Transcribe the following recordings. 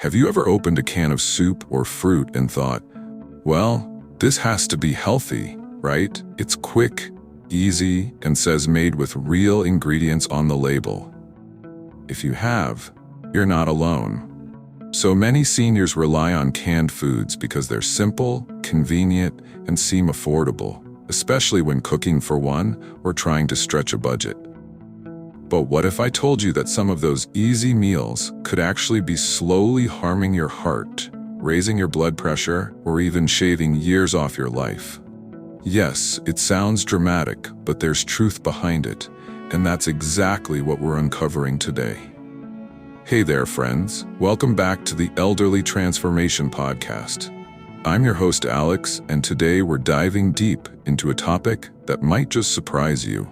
Have you ever opened a can of soup or fruit and thought, well, this has to be healthy, right? It's quick, easy, and says made with real ingredients on the label. If you have, you're not alone. So many seniors rely on canned foods because they're simple, convenient, and seem affordable, especially when cooking for one or trying to stretch a budget. But what if I told you that some of those easy meals could actually be slowly harming your heart, raising your blood pressure, or even shaving years off your life? Yes, it sounds dramatic, but there's truth behind it, and that's exactly what we're uncovering today. Hey there, friends. Welcome back to the Elderly Transformation Podcast. I'm your host, Alex, and today we're diving deep into a topic that might just surprise you.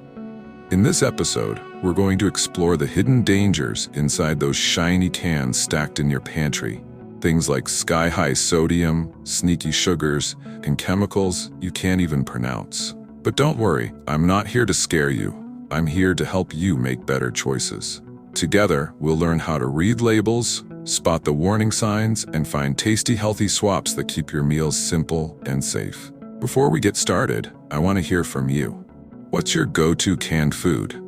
In this episode, we're going to explore the hidden dangers inside those shiny cans stacked in your pantry. Things like sky-high sodium, sneaky sugars, and chemicals you can't even pronounce. But don't worry, I'm not here to scare you. I'm here to help you make better choices. Together, we'll learn how to read labels, spot the warning signs, and find tasty, healthy swaps that keep your meals simple and safe. Before we get started, I want to hear from you. What's your go-to canned food?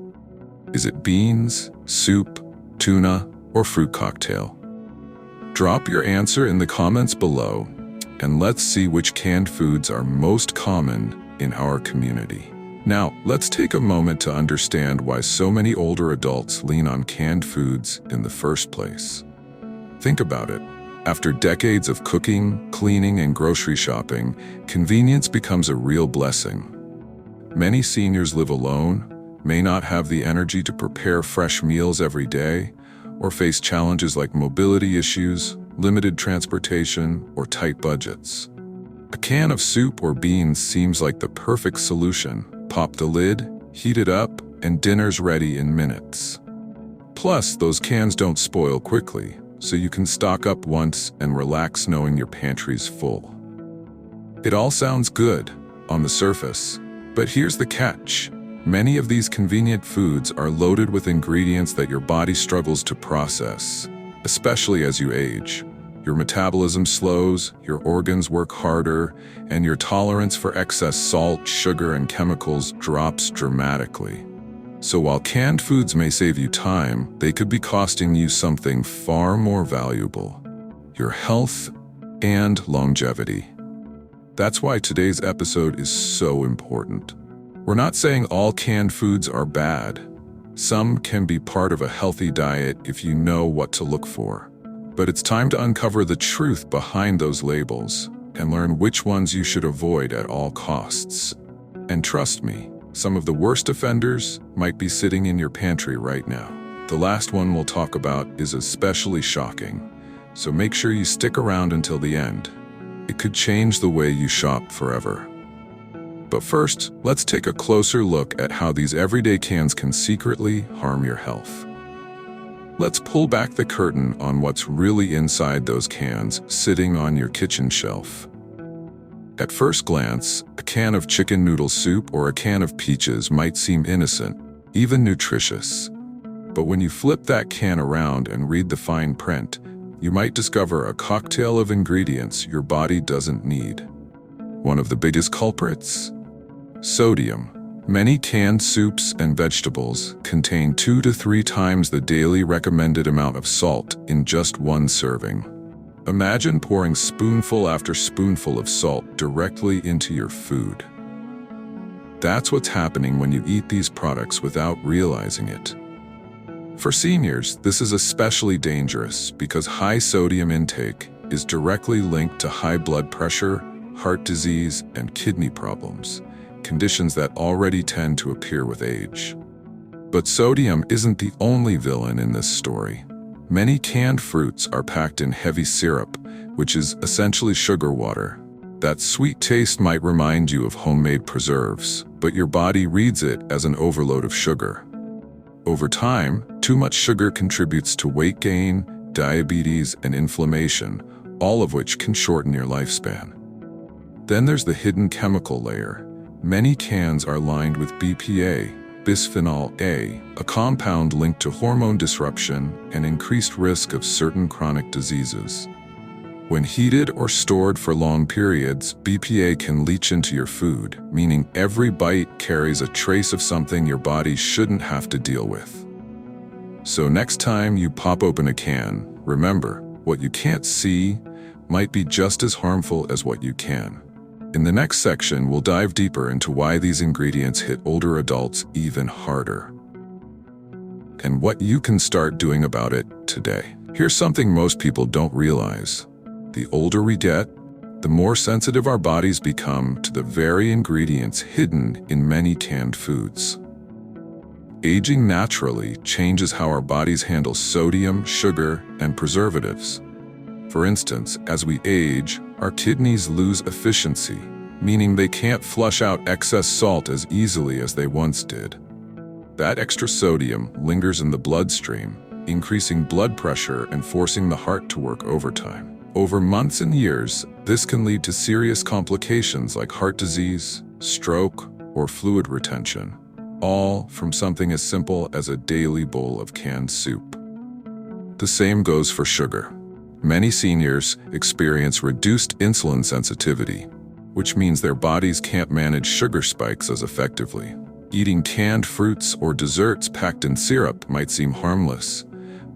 Is it beans, soup, tuna, or fruit cocktail? Drop your answer in the comments below, and let's see which canned foods are most common in our community. Now, let's take a moment to understand why so many older adults lean on canned foods in the first place. Think about it. After decades of cooking, cleaning, and grocery shopping, convenience becomes a real blessing. Many seniors live alone, may not have the energy to prepare fresh meals every day, or face challenges like mobility issues, limited transportation, or tight budgets. A can of soup or beans seems like the perfect solution. Pop the lid, heat it up, and dinner's ready in minutes. Plus, those cans don't spoil quickly, so you can stock up once and relax knowing your pantry's full. It all sounds good on the surface, but here's the catch. Many of these convenient foods are loaded with ingredients that your body struggles to process, especially as you age. Your metabolism slows, your organs work harder, and your tolerance for excess salt, sugar, and chemicals drops dramatically. So while canned foods may save you time, they could be costing you something far more valuable: your health and longevity. That's why today's episode is so important. We're not saying all canned foods are bad. Some can be part of a healthy diet if you know what to look for. But it's time to uncover the truth behind those labels and learn which ones you should avoid at all costs. And trust me, some of the worst offenders might be sitting in your pantry right now. The last one we'll talk about is especially shocking, so make sure you stick around until the end. It could change the way you shop forever. But first, let's take a closer look at how these everyday cans can secretly harm your health. Let's pull back the curtain on what's really inside those cans sitting on your kitchen shelf. At first glance, a can of chicken noodle soup or a can of peaches might seem innocent, even nutritious. But when you flip that can around and read the fine print, you might discover a cocktail of ingredients your body doesn't need. One of the biggest culprits? Sodium. Many canned soups and vegetables contain 2 to 3 times the daily recommended amount of salt in just one serving. Imagine pouring spoonful after spoonful of salt directly into your food. That's what's happening when you eat these products without realizing it. For seniors, this is especially dangerous because high sodium intake is directly linked to high blood pressure, heart disease, and kidney problems, conditions that already tend to appear with age. But sodium isn't the only villain in this story. Many canned fruits are packed in heavy syrup, which is essentially sugar water. That sweet taste might remind you of homemade preserves, but your body reads it as an overload of sugar. Over time, too much sugar contributes to weight gain, diabetes, and inflammation, all of which can shorten your lifespan. Then there's the hidden chemical layer. Many cans are lined with BPA, bisphenol A, a compound linked to hormone disruption and increased risk of certain chronic diseases. When heated or stored for long periods, BPA can leach into your food, meaning every bite carries a trace of something your body shouldn't have to deal with. So next time you pop open a can, remember, what you can't see might be just as harmful as what you can. In the next section, we'll dive deeper into why these ingredients hit older adults even harder, and what you can start doing about it today. Here's something most people don't realize. The older we get, the more sensitive our bodies become to the very ingredients hidden in many canned foods. Aging naturally changes how our bodies handle sodium, sugar, and preservatives. For instance, as we age, our kidneys lose efficiency, meaning they can't flush out excess salt as easily as they once did. That extra sodium lingers in the bloodstream, increasing blood pressure and forcing the heart to work overtime. Over months and years, this can lead to serious complications like heart disease, stroke, or fluid retention, all from something as simple as a daily bowl of canned soup. The same goes for sugar. Many seniors experience reduced insulin sensitivity, which means their bodies can't manage sugar spikes as effectively. Eating canned fruits or desserts packed in syrup might seem harmless,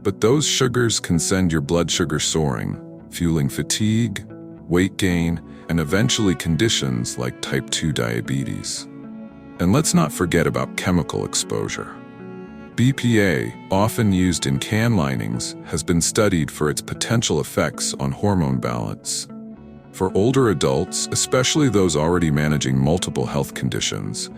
but those sugars can send your blood sugar soaring, fueling fatigue, weight gain, and eventually conditions like type 2 diabetes. And let's not forget about chemical exposure. BPA, often used in can linings, has been studied for its potential effects on hormone balance. For older adults, especially those already managing multiple health conditions,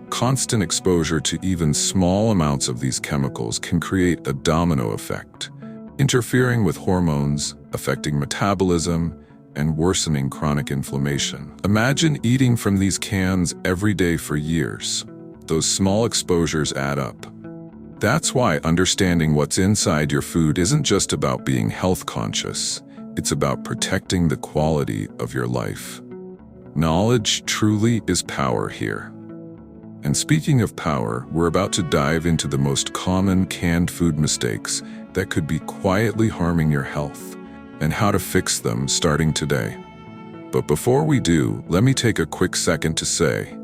constant exposure to even small amounts of these chemicals can create a domino effect, interfering with hormones, affecting metabolism, and worsening chronic inflammation. Imagine eating from these cans every day for years. Those small exposures add up. That's why understanding what's inside your food isn't just about being health conscious, it's about protecting the quality of your life. Knowledge truly is power here. And speaking of power, we're about to dive into the most common canned food mistakes that could be quietly harming your health, and how to fix them starting today. But before we do, let me take a quick second to say,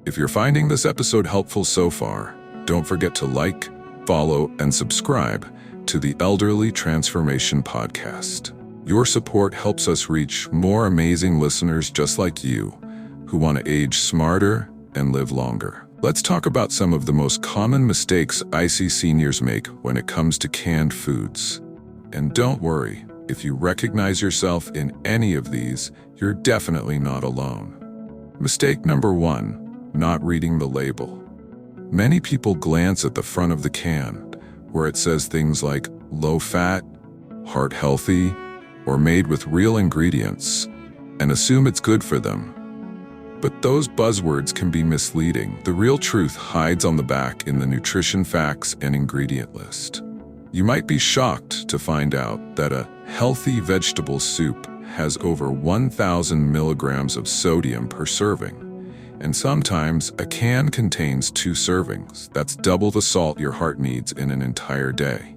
if you're finding this episode helpful so far, don't forget to like, follow, and subscribe to the Elderly Transformation Podcast. Your support helps us reach more amazing listeners just like you, who want to age smarter and live longer. Let's talk about some of the most common mistakes I see seniors make when it comes to canned foods. And don't worry, if you recognize yourself in any of these, you're definitely not alone. Mistake number 1, not reading the label. Many people glance at the front of the can, where it says things like low fat, heart healthy, or made with real ingredients, and assume it's good for them. But those buzzwords can be misleading. The real truth hides on the back in the nutrition facts and ingredient list. You might be shocked to find out that a healthy vegetable soup has over 1,000 milligrams of sodium per serving. And sometimes a can contains 2 servings. That's double the salt your heart needs in an entire day.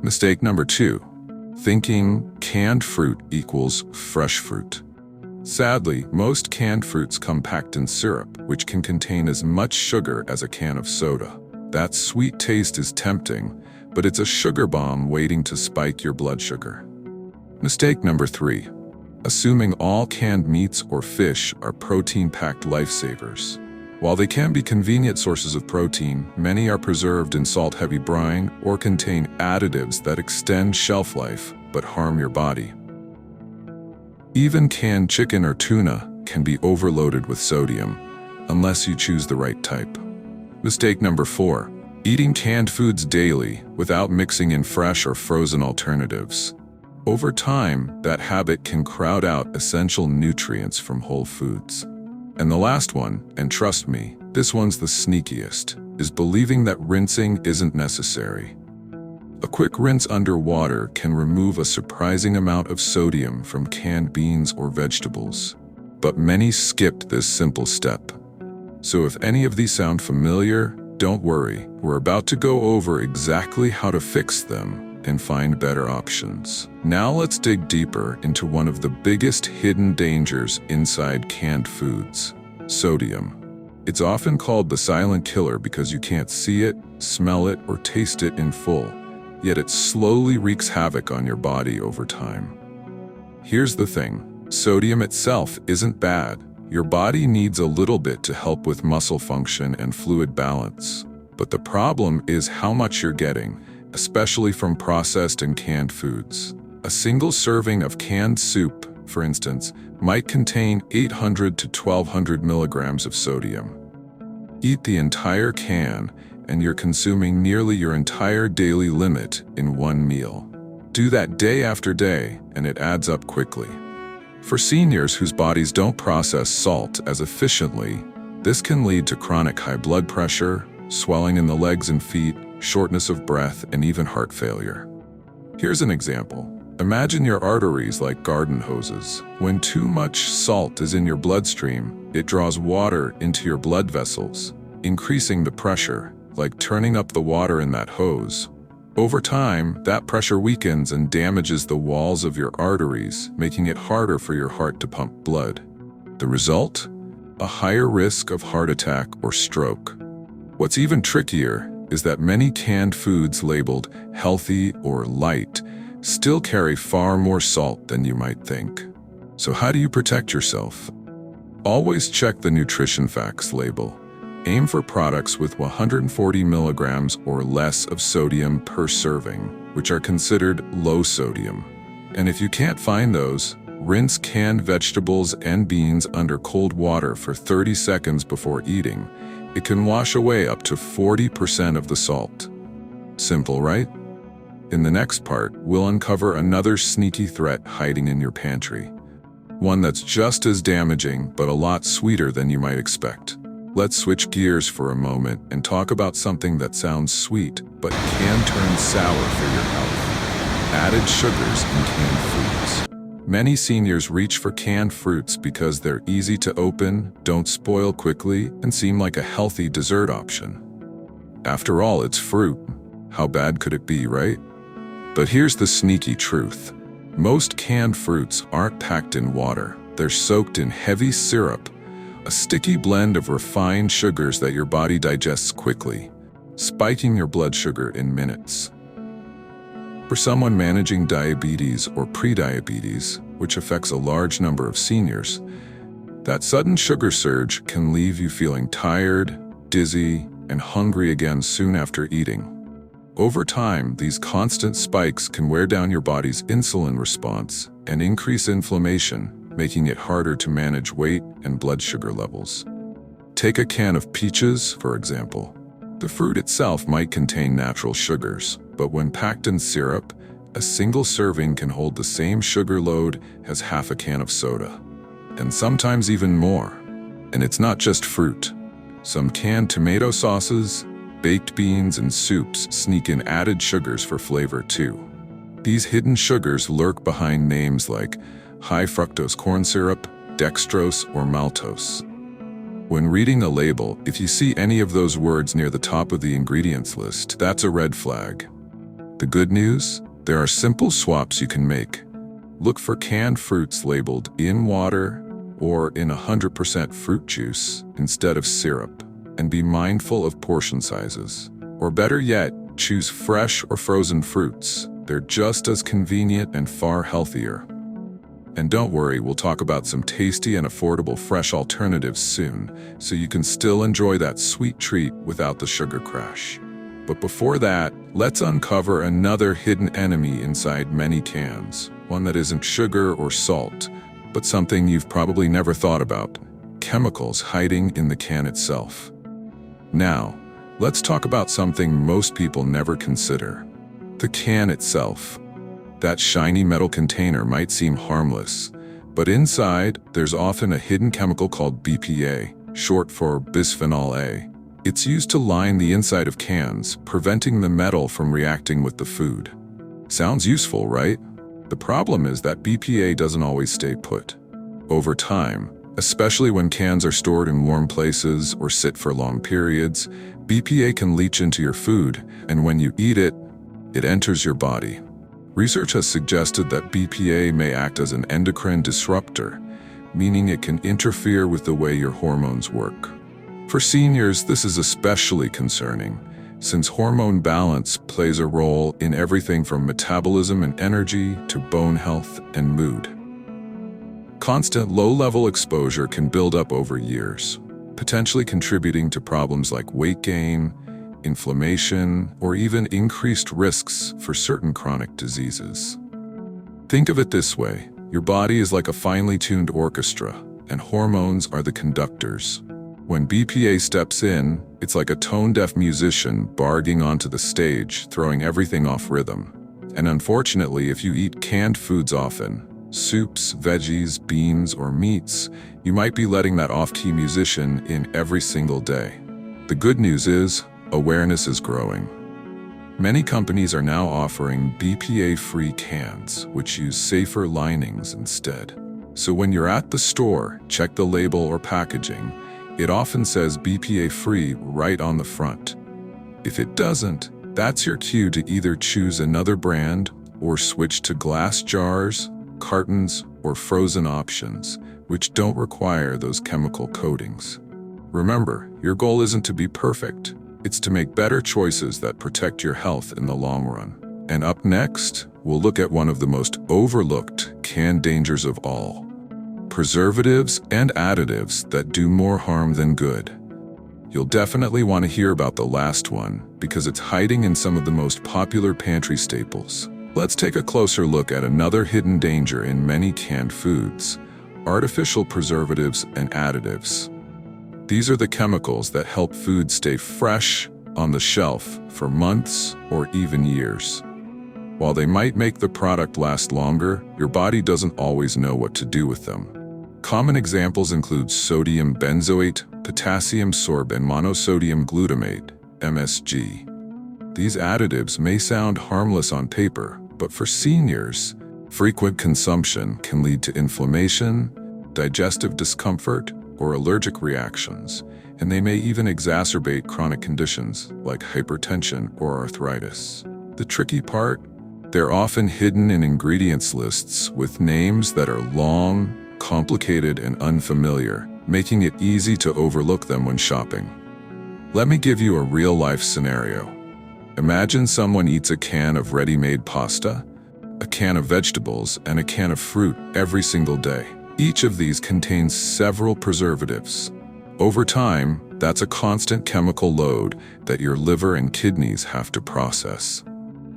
Mistake number 2, thinking canned fruit equals fresh fruit. Sadly, most canned fruits come packed in syrup, which can contain as much sugar as a can of soda. That sweet taste is tempting, but it's a sugar bomb waiting to spike your blood sugar. Mistake number 3, assuming all canned meats or fish are protein-packed lifesavers. While they can be convenient sources of protein, many are preserved in salt-heavy brine or contain additives that extend shelf life but harm your body. Even canned chicken or tuna can be overloaded with sodium, unless you choose the right type. Mistake number 4, eating canned foods daily without mixing in fresh or frozen alternatives. Over time, that habit can crowd out essential nutrients from whole foods. And the last one, and trust me, this one's the sneakiest, is believing that rinsing isn't necessary. A quick rinse under water can remove a surprising amount of sodium from canned beans or vegetables. But many skipped this simple step. So if any of these sound familiar, Don't worry, we're about to go over exactly how to fix them and find better options. Now let's dig deeper into one of the biggest hidden dangers inside canned foods: sodium. It's often called the silent killer because you can't see it, smell it, or taste it in full, yet it slowly wreaks havoc on your body over time. Here's the thing: sodium itself isn't bad. Your body needs a little bit to help with muscle function and fluid balance. But the problem is how much you're getting, especially from processed and canned foods. A single serving of canned soup, for instance, might contain 800 to 1200 milligrams of sodium. Eat the entire can, and you're consuming nearly your entire daily limit in one meal. Do that day after day, and it adds up quickly. For seniors whose bodies don't process salt as efficiently, this can lead to chronic high blood pressure, swelling in the legs and feet, shortness of breath, and even heart failure. Here's an example. Imagine your arteries like garden hoses. When too much salt is in your bloodstream, it draws water into your blood vessels, increasing the pressure, like turning up the water in that hose. Over time, that pressure weakens and damages the walls of your arteries, making it harder for your heart to pump blood. The result? A higher risk of heart attack or stroke. What's even trickier is that many canned foods labeled healthy or light still carry far more salt than you might think. So how do you protect yourself? Always check the nutrition facts label. Aim for products with 140 milligrams or less of sodium per serving, which are considered low sodium. And if you can't find those, rinse canned vegetables and beans under cold water for 30 seconds before eating. It can wash away up to 40% of the salt. Simple, right? In the next part, we'll uncover another sneaky threat hiding in your pantry. One that's just as damaging, but a lot sweeter than you might expect. Let's switch gears for a moment and talk about something that sounds sweet, but can turn sour for your health: added sugars in canned foods. Many seniors reach for canned fruits because they're easy to open, don't spoil quickly, and seem like a healthy dessert option. After all, it's fruit. How bad could it be, right? But here's the sneaky truth. Most canned fruits aren't packed in water. They're soaked in heavy syrup, a sticky blend of refined sugars that your body digests quickly, spiking your blood sugar in minutes. For someone managing diabetes or prediabetes, which affects a large number of seniors, that sudden sugar surge can leave you feeling tired, dizzy, and hungry again soon after eating. Over time, these constant spikes can wear down your body's insulin response and increase inflammation, making it harder to manage weight and blood sugar levels. Take a can of peaches, for example. The fruit itself might contain natural sugars, but when packed in syrup, a single serving can hold the same sugar load as half a can of soda, and sometimes even more. And it's not just fruit. Some canned tomato sauces, baked beans, and soups sneak in added sugars for flavor too. These hidden sugars lurk behind names like high fructose corn syrup, dextrose, or maltose. When reading a label, if you see any of those words near the top of the ingredients list, that's a red flag. The good news? There are simple swaps you can make. Look for canned fruits labeled in water or in 100% fruit juice instead of syrup, and be mindful of portion sizes. Or better yet, choose fresh or frozen fruits. They're just as convenient and far healthier. And don't worry, we'll talk about some tasty and affordable fresh alternatives soon, so you can still enjoy that sweet treat without the sugar crash. But before that, let's uncover another hidden enemy inside many cans, one that isn't sugar or salt, but something you've probably never thought about: chemicals hiding in the can itself. Now, let's talk about something most people never consider: the can itself. That shiny metal container might seem harmless, but inside, there's often a hidden chemical called BPA, short for bisphenol A. It's used to line the inside of cans, preventing the metal from reacting with the food. Sounds useful, right? The problem is that BPA doesn't always stay put. Over time, Especially when cans are stored in warm places or sit for long periods, BPA can leach into your food, and when you eat it, it enters your body. Research has suggested that BPA may act as an endocrine disruptor, meaning it can interfere with the way your hormones work. For seniors, this is especially concerning, since hormone balance plays a role in everything from metabolism and energy to bone health and mood. Constant low-level exposure can build up over years, potentially contributing to problems like weight gain, inflammation, or even increased risks for certain chronic diseases. Think of it this way: your body is like a finely tuned orchestra, and hormones are the conductors. When BPA steps in, it's like a tone-deaf musician barging onto the stage, throwing everything off rhythm. And unfortunately, if you eat canned foods often, soups, veggies, beans, or meats, you might be letting that off-key musician in every single day. The good news is, awareness is growing. Many companies are now offering BPA-free cans, which use safer linings instead. So when you're at the store, check the label or packaging. It often says BPA-free right on the front. If it doesn't, that's your cue to either choose another brand or switch to glass jars, cartons, or frozen options, which don't require those chemical coatings. Remember, your goal isn't to be perfect. It's to make better choices that protect your health in the long run. And up next, we'll look at one of the most overlooked can dangers of all: preservatives and additives that do more harm than good. You'll definitely want to hear about the last one because it's hiding in some of the most popular pantry staples. Let's take a closer look at another hidden danger in many canned foods: artificial preservatives and additives. These are the chemicals that help food stay fresh on the shelf for months or even years. While they might make the product last longer, your body doesn't always know what to do with them. Common examples include sodium benzoate, potassium sorbate, and monosodium glutamate, MSG. These additives may sound harmless on paper, but for seniors, frequent consumption can lead to inflammation, digestive discomfort, or allergic reactions, and they may even exacerbate chronic conditions like hypertension or arthritis. The tricky part? They're often hidden in ingredients lists with names that are long, complicated, and unfamiliar, making it easy to overlook them when shopping. Let me give you a real-life scenario. Imagine someone eats a can of ready-made pasta, a can of vegetables, and a can of fruit every single day. Each of these contains several preservatives. Over time, that's a constant chemical load that your liver and kidneys have to process.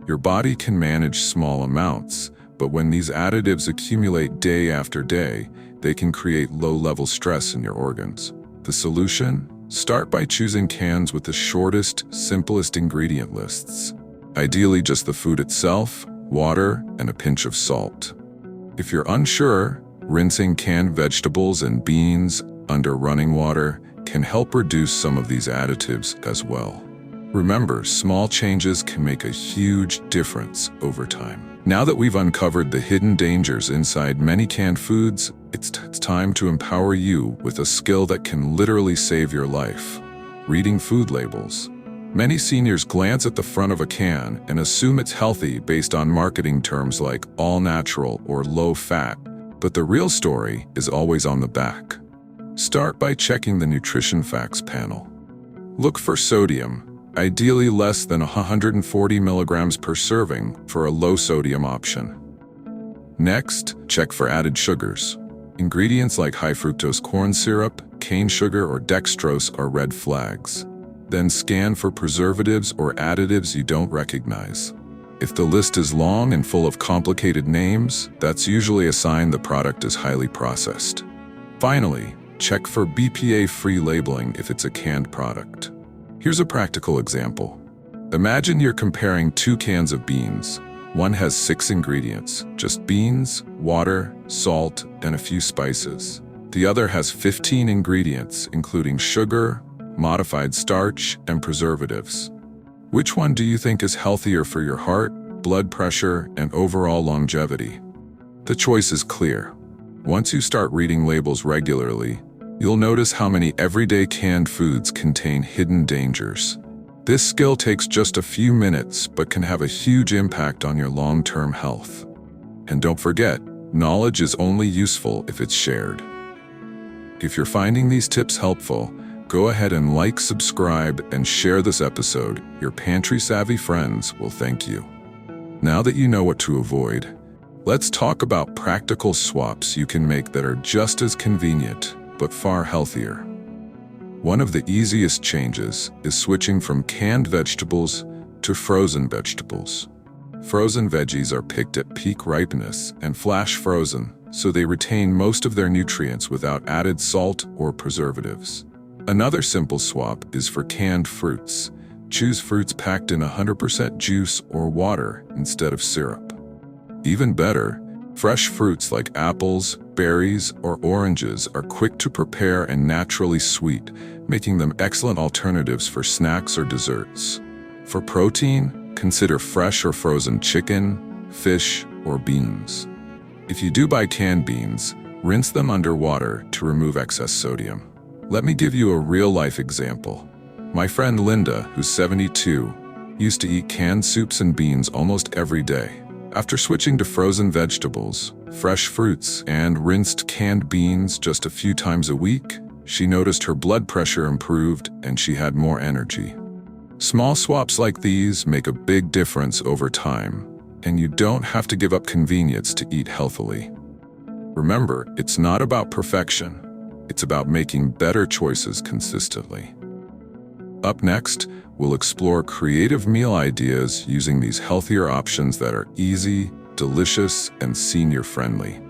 Your body can manage small amounts, but when these additives accumulate day after day, they can create low-level stress in your organs. The solution? Start by choosing cans with the shortest, simplest ingredient lists. Ideally just the food itself, water, and a pinch of salt. If you're unsure, rinsing canned vegetables and beans under running water can help reduce some of these additives as well. Remember, small changes can make a huge difference over time. Now that we've uncovered the hidden dangers inside many canned foods, it's time to empower you with a skill that can literally save your life: reading food labels. Many seniors glance at the front of a can and assume it's healthy based on marketing terms like all-natural or low-fat, but the real story is always on the back. Start by checking the nutrition facts panel. Look for sodium, ideally less than 140 milligrams per serving for a low-sodium option. Next, check for added sugars. Ingredients like high-fructose corn syrup, cane sugar, or dextrose are red flags. Then scan for preservatives or additives you don't recognize. If the list is long and full of complicated names, that's usually a sign the product is highly processed. Finally, check for BPA-free labeling if it's a canned product. Here's a practical example. Imagine you're comparing 2 cans of beans. One has 6 ingredients, just beans, water, salt, and a few spices. The other has 15 ingredients, including sugar, modified starch, and preservatives. Which one do you think is healthier for your heart, blood pressure, and overall longevity? The choice is clear. Once you start reading labels regularly, you'll notice how many everyday canned foods contain hidden dangers. This skill takes just a few minutes but can have a huge impact on your long-term health. And don't forget, knowledge is only useful if it's shared. If you're finding these tips helpful, go ahead and like, subscribe, and share this episode. Your pantry-savvy friends will thank you. Now that you know what to avoid, let's talk about practical swaps you can make that are just as convenient, but far healthier. One of the easiest changes is switching from canned vegetables to frozen vegetables. Frozen veggies are picked at peak ripeness and flash frozen, so they retain most of their nutrients without added salt or preservatives. Another simple swap is for canned fruits. Choose fruits packed in 100% juice or water instead of syrup. Even better, fresh fruits like apples, berries, or oranges are quick to prepare and naturally sweet, making them excellent alternatives for snacks or desserts. For protein, consider fresh or frozen chicken, fish, or beans. If you do buy canned beans, rinse them under water to remove excess sodium. Let me give you a real-life example. My friend Linda, who's 72, used to eat canned soups and beans almost every day. After switching to frozen vegetables, fresh fruits, and rinsed canned beans just a few times a week, she noticed her blood pressure improved and she had more energy. Small swaps like these make a big difference over time, and you don't have to give up convenience to eat healthily. Remember, it's not about perfection. It's about making better choices consistently. Up next, we'll explore creative meal ideas using these healthier options that are easy, delicious, and senior-friendly.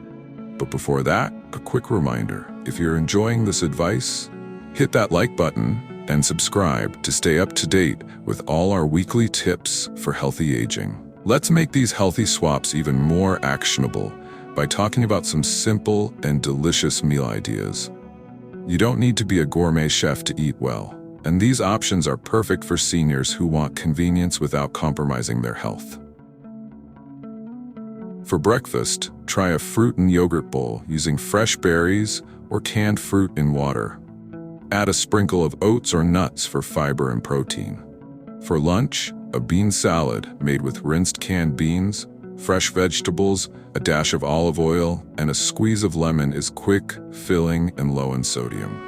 But before that, a quick reminder. If you're enjoying this advice, hit that like button and subscribe to stay up to date with all our weekly tips for healthy aging. Let's make these healthy swaps even more actionable by talking about some simple and delicious meal ideas. You don't need to be a gourmet chef to eat well. And these options are perfect for seniors who want convenience without compromising their health. For breakfast, try a fruit and yogurt bowl using fresh berries or canned fruit in water. Add a sprinkle of oats or nuts for fiber and protein. For lunch, a bean salad made with rinsed canned beans, fresh vegetables, a dash of olive oil, and a squeeze of lemon is quick, filling, and low in sodium.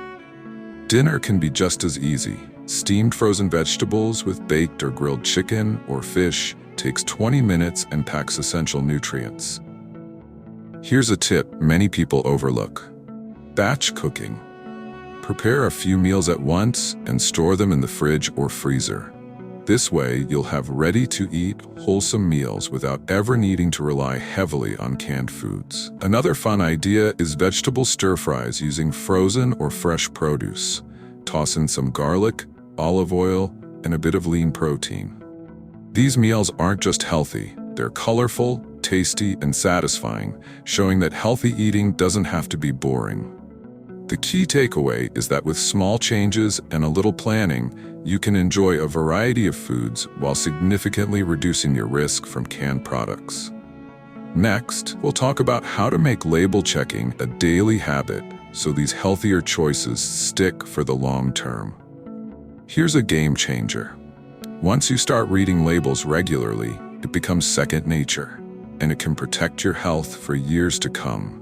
Dinner can be just as easy. Steamed frozen vegetables with baked or grilled chicken or fish takes 20 minutes and packs essential nutrients. Here's a tip many people overlook. Batch cooking. Prepare a few meals at once and store them in the fridge or freezer. This way, you'll have ready-to-eat, wholesome meals without ever needing to rely heavily on canned foods. Another fun idea is vegetable stir-fries using frozen or fresh produce. Toss in some garlic, olive oil, and a bit of lean protein. These meals aren't just healthy, they're colorful, tasty, and satisfying, showing that healthy eating doesn't have to be boring. The key takeaway is that with small changes and a little planning, you can enjoy a variety of foods while significantly reducing your risk from canned products. Next, we'll talk about how to make label checking a daily habit so these healthier choices stick for the long term. Here's a game changer. Once you start reading labels regularly, it becomes second nature, and it can protect your health for years to come.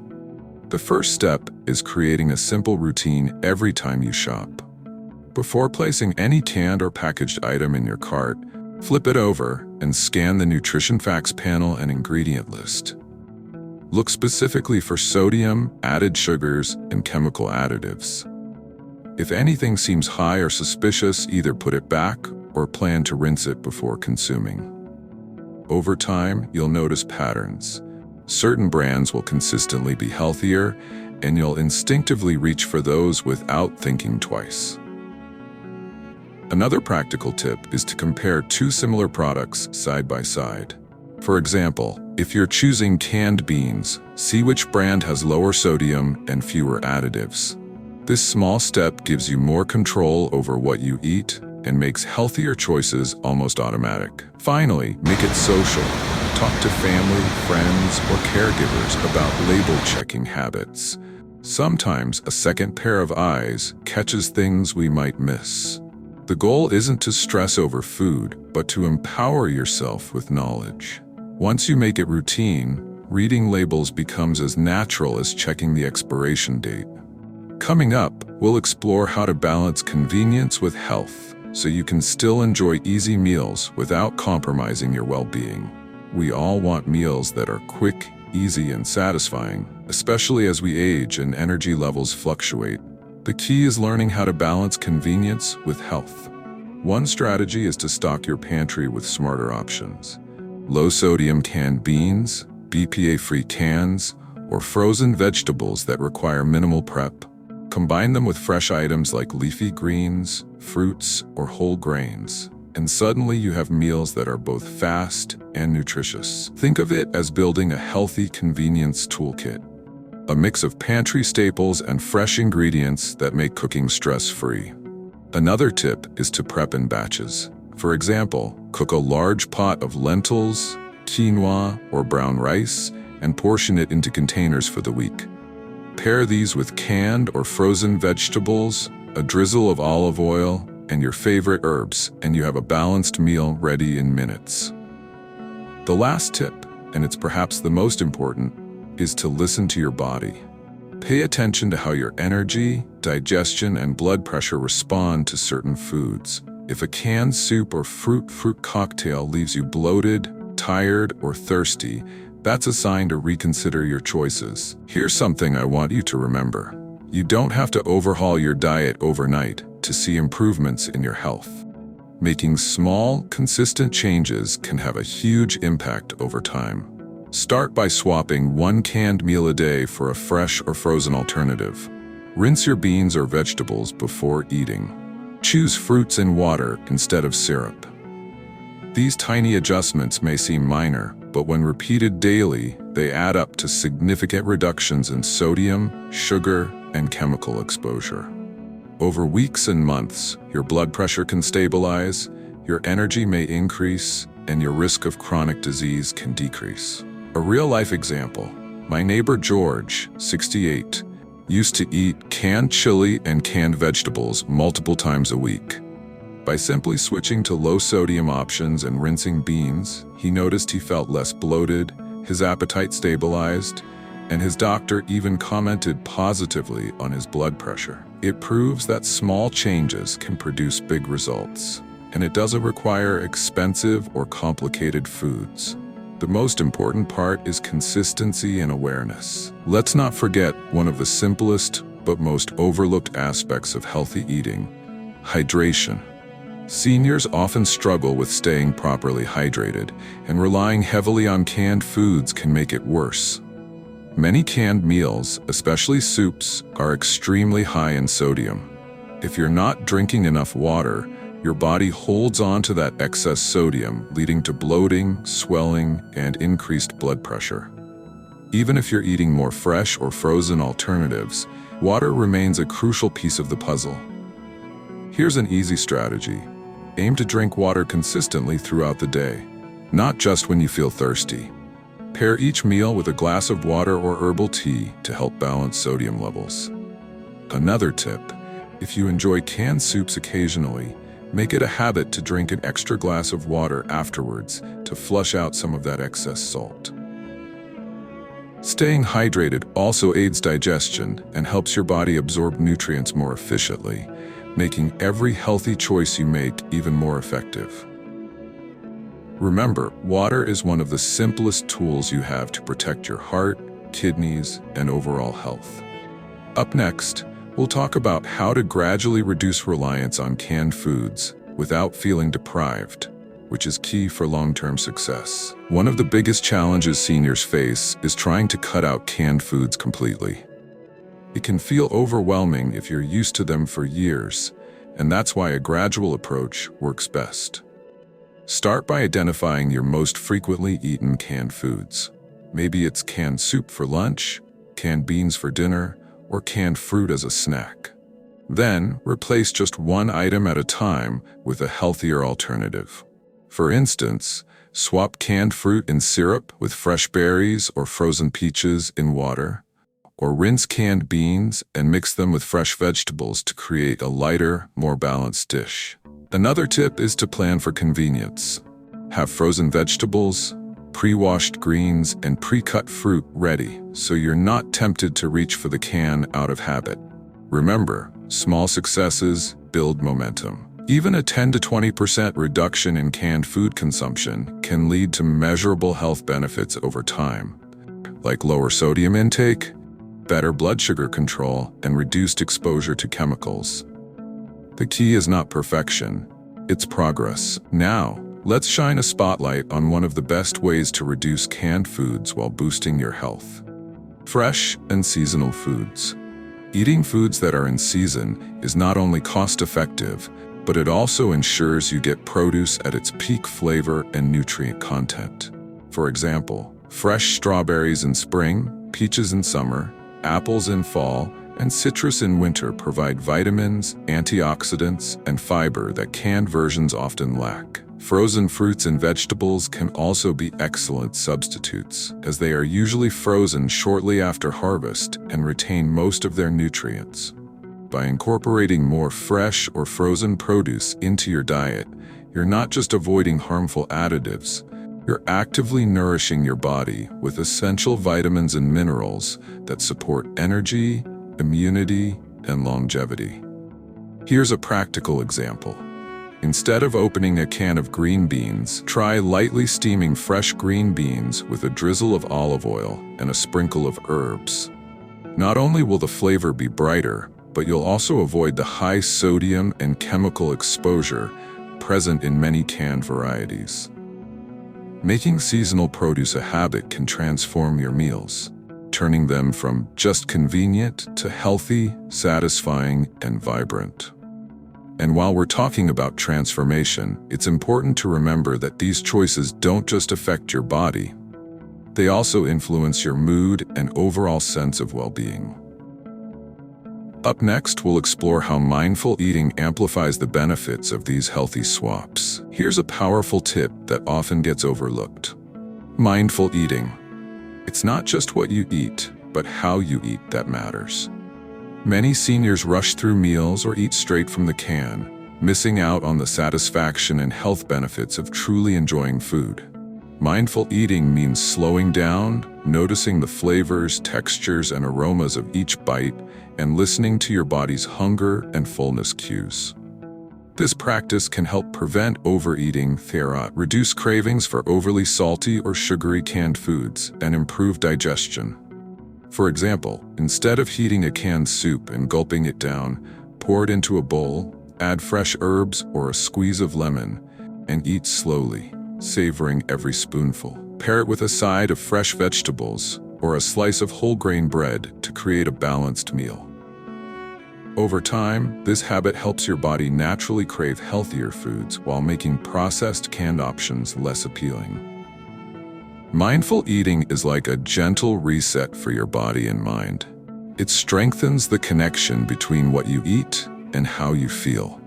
The first step is creating a simple routine every time you shop. Before placing any canned or packaged item in your cart, flip it over and scan the nutrition facts panel and ingredient list. Look specifically for sodium, added sugars, and chemical additives. If anything seems high or suspicious, either put it back or plan to rinse it before consuming. Over time, you'll notice patterns. Certain brands will consistently be healthier, and you'll instinctively reach for those without thinking twice. Another practical tip is to compare two similar products side by side. For example, if you're choosing canned beans, see which brand has lower sodium and fewer additives. This small step gives you more control over what you eat and makes healthier choices almost automatic. Finally, make it social. Talk to family, friends, or caregivers about label checking habits. Sometimes a second pair of eyes catches things we might miss. The goal isn't to stress over food, but to empower yourself with knowledge. Once you make it routine, reading labels becomes as natural as checking the expiration date. Coming up, we'll explore how to balance convenience with health, so you can still enjoy easy meals without compromising your well-being. We all want meals that are quick, easy, and satisfying, especially as we age and energy levels fluctuate. The key is learning how to balance convenience with health. One strategy is to stock your pantry with smarter options. Low-sodium canned beans, BPA-free cans, or frozen vegetables that require minimal prep. Combine them with fresh items like leafy greens, fruits, or whole grains, and suddenly you have meals that are both fast and nutritious. Think of it as building a healthy convenience toolkit, a mix of pantry staples and fresh ingredients that make cooking stress-free. Another tip is to prep in batches. For example, cook a large pot of lentils, quinoa, or brown rice, and portion it into containers for the week. Pair these with canned or frozen vegetables, a drizzle of olive oil, and your favorite herbs, and you have a balanced meal ready in minutes. The last tip, and it's perhaps the most important, is to listen to your body. Pay attention to how your energy, digestion, and blood pressure respond to certain foods. If a canned soup or fruit cocktail leaves you bloated, tired, or thirsty, that's a sign to reconsider your choices. Here's something I want you to remember. You don't have to overhaul your diet overnight to see improvements in your health. Making small, consistent changes can have a huge impact over time. Start by swapping one canned meal a day for a fresh or frozen alternative. Rinse your beans or vegetables before eating. Choose fruits and water instead of syrup. These tiny adjustments may seem minor, but when repeated daily, they add up to significant reductions in sodium, sugar, and chemical exposure. Over weeks and months, your blood pressure can stabilize, your energy may increase, and your risk of chronic disease can decrease. A real-life example: my neighbor George, 68, used to eat canned chili and canned vegetables multiple times a week. By simply switching to low-sodium options and rinsing beans, he noticed he felt less bloated, his appetite stabilized, and his doctor even commented positively on his blood pressure. It proves that small changes can produce big results, and it doesn't require expensive or complicated foods. The most important part is consistency and awareness. Let's not forget one of the simplest but most overlooked aspects of healthy eating: hydration. Seniors often struggle with staying properly hydrated, and relying heavily on canned foods can make it worse. Many canned meals, especially soups, are extremely high in sodium. If you're not drinking enough water, your body holds on to that excess sodium, leading to bloating, swelling, and increased blood pressure. Even if you're eating more fresh or frozen alternatives, water remains a crucial piece of the puzzle. Here's an easy strategy. Aim to drink water consistently throughout the day, not just when you feel thirsty. Pair each meal with a glass of water or herbal tea to help balance sodium levels. Another tip: if you enjoy canned soups occasionally, make it a habit to drink an extra glass of water afterwards to flush out some of that excess salt. Staying hydrated also aids digestion and helps your body absorb nutrients more efficiently, making every healthy choice you make even more effective. Remember, water is one of the simplest tools you have to protect your heart, kidneys, and overall health. Up next, we'll talk about how to gradually reduce reliance on canned foods without feeling deprived, which is key for long-term success. One of the biggest challenges seniors face is trying to cut out canned foods completely. It can feel overwhelming if you're used to them for years, and that's why a gradual approach works best. Start by identifying your most frequently eaten canned foods. Maybe it's canned soup for lunch, canned beans for dinner, or canned fruit as a snack. Then, replace just one item at a time with a healthier alternative. For instance, Swap canned fruit in syrup with fresh berries or frozen peaches in water. Or rinse canned beans and mix them with fresh vegetables to create a lighter, more balanced dish. Another tip is to plan for convenience. Have frozen vegetables, pre-washed greens, and pre-cut fruit ready so you're not tempted to reach for the can out of habit. Remember, small successes build momentum. Even a 10 to 20% reduction in canned food consumption can lead to measurable health benefits over time, like lower sodium intake, better blood sugar control, and reduced exposure to chemicals. The key is not perfection, it's progress. Now, let's shine a spotlight on one of the best ways to reduce canned foods while boosting your health. Fresh and seasonal foods. Eating foods that are in season is not only cost-effective, but it also ensures you get produce at its peak flavor and nutrient content. For example, fresh strawberries in spring, peaches in summer, apples in fall, and citrus in winter provide vitamins, antioxidants, and fiber that canned versions often lack. Frozen fruits and vegetables can also be excellent substitutes, as they are usually frozen shortly after harvest and retain most of their nutrients. By incorporating more fresh or frozen produce into your diet, you're not just avoiding harmful additives, you're actively nourishing your body with essential vitamins and minerals that support energy, immunity, and longevity. Here's a practical example. Instead of opening a can of green beans, try lightly steaming fresh green beans with a drizzle of olive oil and a sprinkle of herbs. Not only will the flavor be brighter, but you'll also avoid the high sodium and chemical exposure present in many canned varieties. Making seasonal produce a habit can transform your meals, turning them from just convenient to healthy, satisfying, and vibrant. And while we're talking about transformation, it's important to remember that these choices don't just affect your body, they also influence your mood and overall sense of well-being. Up next, we'll explore how mindful eating amplifies the benefits of these healthy swaps. Here's a powerful tip that often gets overlooked. Mindful eating. It's not just what you eat, but how you eat that matters. Many seniors rush through meals or eat straight from the can, missing out on the satisfaction and health benefits of truly enjoying food. Mindful eating means slowing down, noticing the flavors, textures, and aromas of each bite, and listening to your body's hunger and fullness cues. This practice can help prevent overeating, reduce cravings for overly salty or sugary canned foods, and improve digestion. For example, instead of heating a canned soup and gulping it down, pour it into a bowl, add fresh herbs or a squeeze of lemon, and eat slowly, savoring every spoonful. Pair it with a side of fresh vegetables or a slice of whole grain bread to create a balanced meal. Over time, this habit helps your body naturally crave healthier foods while making processed canned options less appealing. Mindful eating is like a gentle reset for your body and mind. It strengthens the connection between what you eat and how you feel.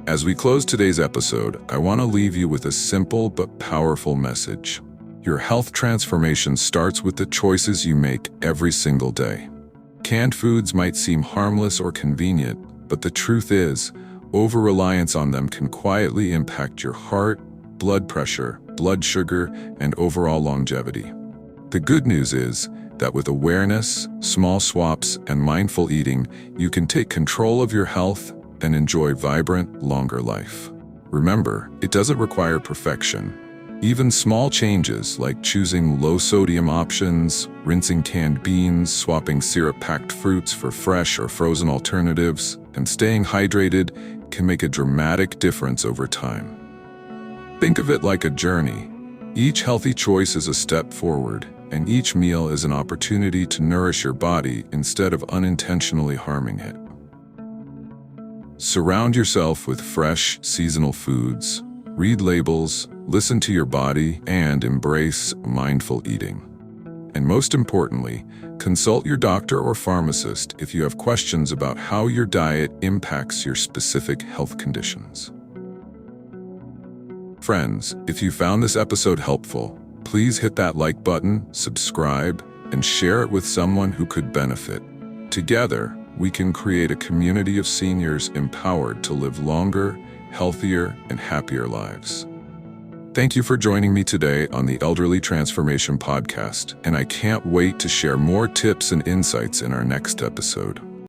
As we close today's episode, I want to leave you with a simple but powerful message. Your health transformation starts with the choices you make every single day. Canned foods might seem harmless or convenient, but the truth is, over-reliance on them can quietly impact your heart, blood pressure, blood sugar, and overall longevity. The good news is that with awareness, small swaps, and mindful eating, you can take control of your health and enjoy vibrant, longer life. Remember, it doesn't require perfection. Even small changes like choosing low-sodium options, rinsing canned beans, swapping syrup-packed fruits for fresh or frozen alternatives, and staying hydrated can make a dramatic difference over time. Think of it like a journey. Each healthy choice is a step forward, and each meal is an opportunity to nourish your body instead of unintentionally harming it. Surround yourself with fresh, seasonal foods, read labels, listen to your body, and embrace mindful eating. And most importantly, consult your doctor or pharmacist if you have questions about how your diet impacts your specific health conditions. Friends, if you found this episode helpful, please hit that like button, subscribe, and share it with someone who could benefit. Together, we can create a community of seniors empowered to live longer, healthier, and happier lives. Thank you for joining me today on the Elderly Transformation Podcast, and I can't wait to share more tips and insights in our next episode.